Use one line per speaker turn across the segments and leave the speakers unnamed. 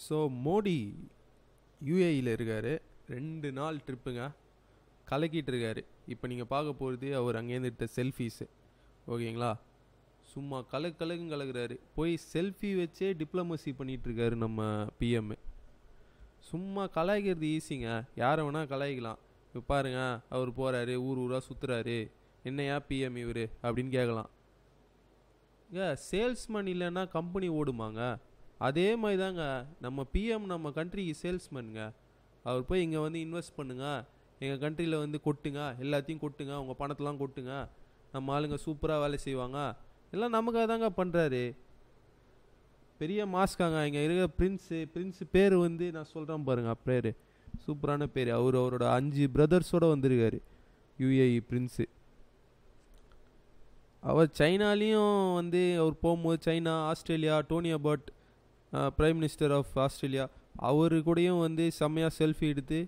So Modi யூஏஇயில் இருக்கார். 2 நாள் ட்ரிப்புங்க, கலக்கிட்டு இருக்காரு. இப்போ நீங்கள் பார்க்க போகிறது அவர் அங்கேருந்து எடுத்த செல்ஃபீஸு. ஓகேங்களா, சும்மா கலக்குன்னு கலக்குறாரு. போய் செல்ஃபி வச்சே டிப்ளமசி பண்ணிகிட்ருக்காரு நம்ம பிஎம்மு. சும்மா கலாய்க்கிறது ஈஸிங்க, யாரை வேணால் கலாய்க்கலாம். இப்போ பாருங்க, அவர் போகிறாரு, ஊர் ஊராக சுற்றுறாரு, என்னையா பிஎம் இவர் அப்படின்னு கேட்கலாம். சேல்ஸ்மேன் இல்லைன்னா கம்பெனி ஓடுமாங்க? அதே மாதிரி தாங்க நம்ம பிஎம் நம்ம கண்ட்ரிக்கு சேல்ஸ்மேனுங்க. அவர் போய் இங்கே வந்து இன்வெஸ்ட் பண்ணுங்க, எங்கள் கண்ட்ரியில் வந்து கொட்டுங்க, எல்லாத்தையும் கொட்டுங்க, உங்கள் பணத்தெலாம் கொட்டுங்க, நம்ம ஆளுங்க சூப்பராக வேலை செய்வாங்க, எல்லாம் நமக்காக தாங்க பண்ணுறாரு. பெரிய மாஸ்காங்க. இங்கே இருக்கிற பிரின்ஸு பேர் வந்து நான் சொல்கிறேன் பாருங்க, பேர் சூப்பரான பேர். அவரோட 5 பிரதர்ஸோடு வந்திருக்காரு யூஏஇ பிரின்ஸு. அவர் சைனாலேயும் வந்து அவர் போகும்போது China, Australia, Tony Abbott prime minister of Australia, அவரு கூடயும் வந்து செம்மையாக செல்ஃபி எடுத்து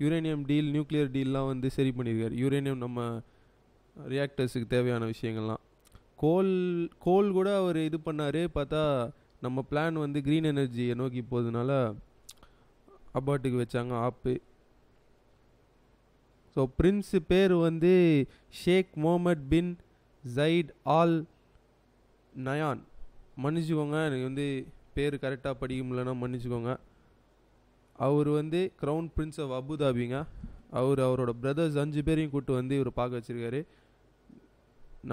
யுரேனியம் டீல், நியூக்ளியர் டீல்லாம் வந்து சரி பண்ணியிருக்காரு. யுரேனியம் நம்ம ரியாக்டர்ஸுக்கு தேவையான விஷயங்கள்லாம். கோல் கூட அவர் இது பண்ணார். பார்த்தா நம்ம பிளான் வந்து க்ரீன் எனர்ஜியை நோக்கி போகிறதுனால அபாட்டுக்கு வச்சாங்க ஆப்பு. ஸோ பிரின்ஸு பேர் வந்து ஷேக் முகமது பின் ஜயிட் ஆல் நயான். மன்னிச்சுக்கோங்க, எனக்கு வந்து பேர் கரெக்டாக படிக்க முடியலன்னா மன்னிச்சுக்கோங்க. அவர் வந்து க்ரௌன் பிரின்ஸ் ஆஃப் அபுதாபிங்க. அவரோட பிரதர்ஸ் 5 பேரையும் கூப்பிட்டு வந்து இவர் பார்க்க வச்சுருக்காரு.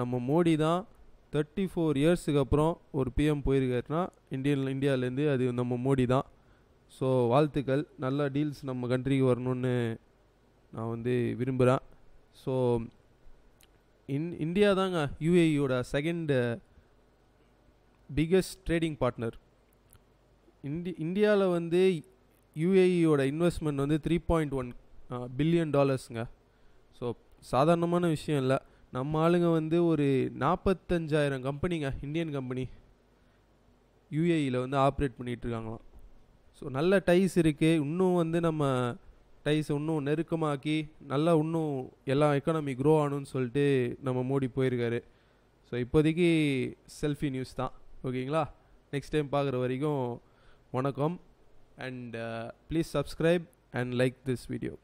நம்ம மோடி தான் 34 இயர்ஸுக்கு அப்புறம் ஒரு பிஎம் போயிருக்காருன்னா இந்தியாவிலேருந்து அது நம்ம மோடி தான். ஸோ வாழ்த்துக்கள், நல்ல டீல்ஸ் நம்ம கண்ட்ரிக்கு வரணுன்னு நான் வந்து விரும்புகிறேன். ஸோ இந்தியா தாங்க யூஏஇயோட செகண்ட் பிக்கஸ்ட் ட்ரேடிங் பார்ட்னர். இந்தியாவில் வந்து யூஏஇயோட இன்வெஸ்ட்மெண்ட் வந்து $3.1 பில்லியன். ஸோ சாதாரணமான விஷயம் இல்லை. நம்ம ஆளுங்க வந்து ஒரு 45,000 கம்பெனிங்க, இந்தியன் கம்பெனி யூஏஇயில் வந்து ஆப்ரேட் பண்ணிகிட்ருக்காங்களாம். ஸோ நல்ல டைஸ் இருக்குது. இன்னும் வந்து நம்ம டைஸை இன்னும் நெருக்கமாக்கி நல்லா இன்னும் எல்லா எக்கானமி க்ரோ ஆகணும்னு சொல்லிட்டு நம்ம மோடி போயிருக்காரு. ஸோ இப்போதைக்கு செல்ஃபி நியூஸ் தான். ஓகேங்களா, நெக்ஸ்ட் டைம் பார்க்குற வரைக்கும் வணக்கம். And please subscribe and like this video.